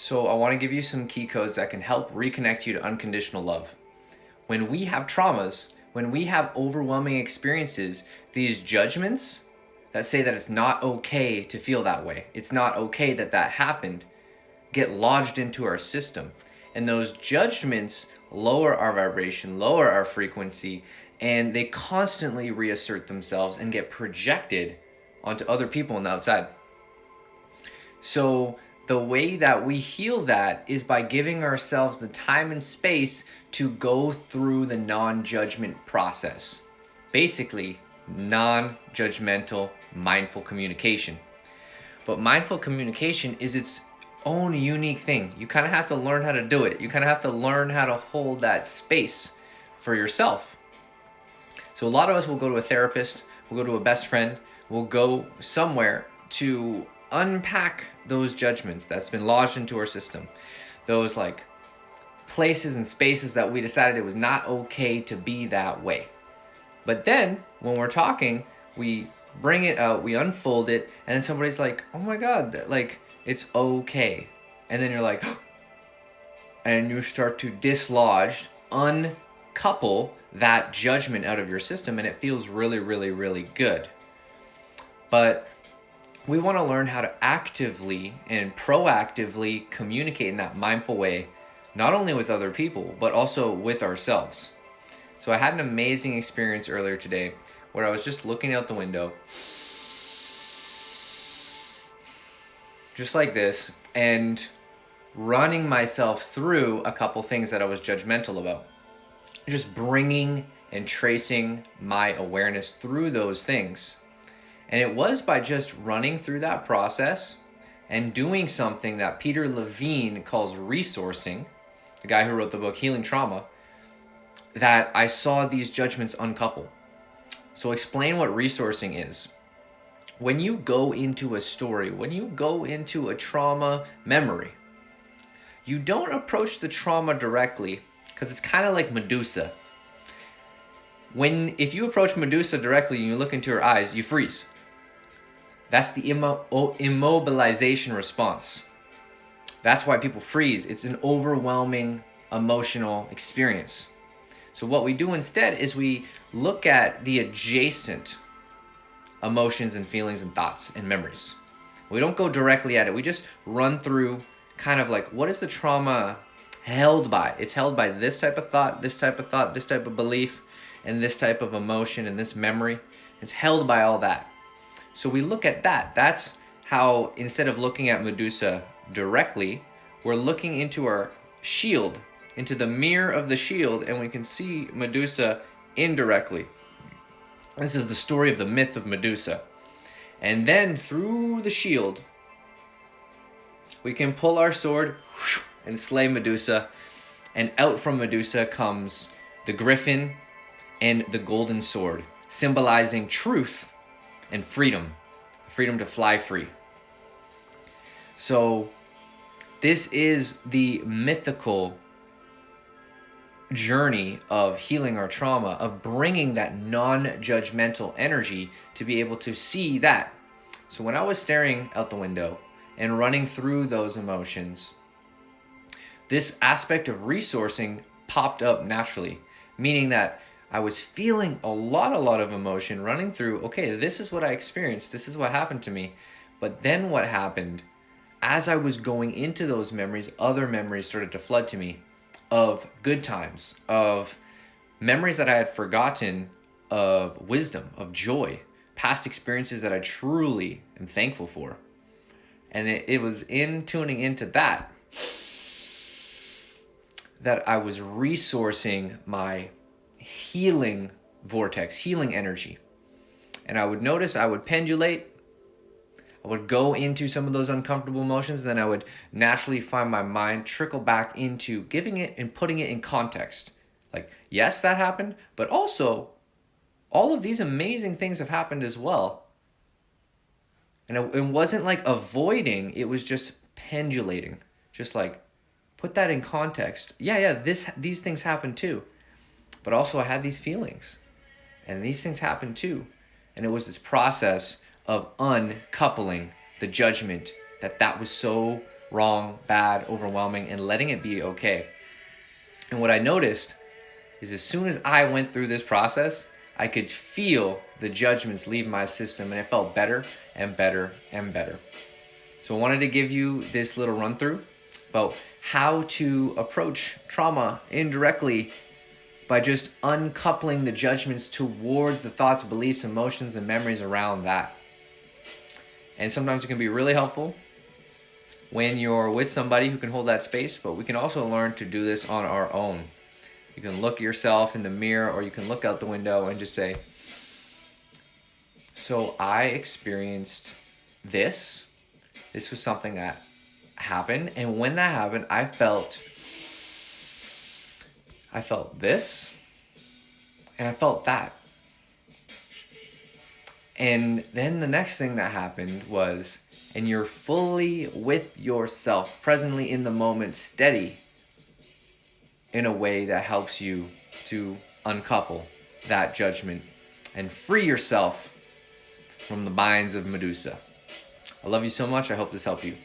So I want to give you some key codes that can help reconnect you to unconditional love. When we have traumas, when we have overwhelming experiences, these judgments that say that it's not okay to feel that way, it's not okay that that happened, get lodged into our system. And those judgments lower our vibration, lower our frequency, and they constantly reassert themselves and get projected onto other people on the outside. So the way that we heal that is by giving ourselves the time and space to go through the non-judgment process. Basically, non-judgmental mindful communication. But mindful communication is its own unique thing. You kind of have to learn how to do it. You kind of have to learn how to hold that space for yourself. So a lot of us will go to a therapist, we'll go to a best friend, we'll go somewhere to unpack those judgments that's been lodged into our system. Those like places and spaces that we decided it was not okay to be that way. But then when we're talking, we bring it out, we unfold it, and then somebody's like, oh my God, like it's okay. And then you're like, and you start to dislodge, uncouple that judgment out of your system, and it feels really, really, really good. But we want to learn how to actively and proactively communicate in that mindful way, not only with other people, but also with ourselves. So I had an amazing experience earlier today where I was just looking out the window, just like this, and running myself through a couple things that I was judgmental about. Just bringing and tracing my awareness through those things. And it was by just running through that process and doing something that Peter Levine calls resourcing, the guy who wrote the book Healing Trauma, that I saw these judgments uncouple. So explain what resourcing is. When you go into a story, when you go into a trauma memory, you don't approach the trauma directly because it's kind of like Medusa. If you approach Medusa directly and you look into her eyes, you freeze. That's the immobilization response. That's why people freeze. It's an overwhelming emotional experience. So what we do instead is we look at the adjacent emotions and feelings and thoughts and memories. We don't go directly at it. We just run through kind of like, what is the trauma held by? It's held by this type of thought, this type of thought, this type of belief, and this type of emotion and this memory. It's held by all that. So we look at that. That's how, instead of looking at Medusa directly, we're looking into our shield, into the mirror of the shield, and we can see Medusa indirectly. This is the story of the myth of Medusa. And then through the shield, we can pull our sword and slay Medusa. And out from Medusa comes the griffin and the golden sword, symbolizing truth and freedom to fly free. So this is the mythical journey of healing our trauma, of bringing that non-judgmental energy to be able to see that. So when I was staring out the window and running through those emotions, this aspect of resourcing popped up naturally, meaning that I was feeling a lot of emotion running through, okay, this is what I experienced, this is what happened to me. But then what happened, as I was going into those memories, other memories started to flood to me of good times, of memories that I had forgotten, of wisdom, of joy, past experiences that I truly am thankful for. And it was in tuning into that I was resourcing my healing vortex, healing energy. And I would notice I would pendulate, I would go into some of those uncomfortable emotions, then I would naturally find my mind trickle back into giving it and putting it in context. Like, yes, that happened, but also all of these amazing things have happened as well. And it wasn't like avoiding, it was just pendulating. Just like, put that in context. Yeah, these things happen too. But also I had these feelings. And these things happen too. And it was this process of uncoupling the judgment that was so wrong, bad, overwhelming, and letting it be okay. And what I noticed is as soon as I went through this process, I could feel the judgments leave my system, and it felt better and better and better. So I wanted to give you this little run through about how to approach trauma indirectly by just uncoupling the judgments towards the thoughts, beliefs, emotions, and memories around that. And sometimes it can be really helpful when you're with somebody who can hold that space, but we can also learn to do this on our own. You can look at yourself in the mirror, or you can look out the window and just say, so I experienced this. This was something that happened, and when that happened, I felt this, and I felt that. And then the next thing that happened was, and you're fully with yourself, presently in the moment, steady, in a way that helps you to uncouple that judgment and free yourself from the binds of Medusa. I love you so much. I hope this helped you.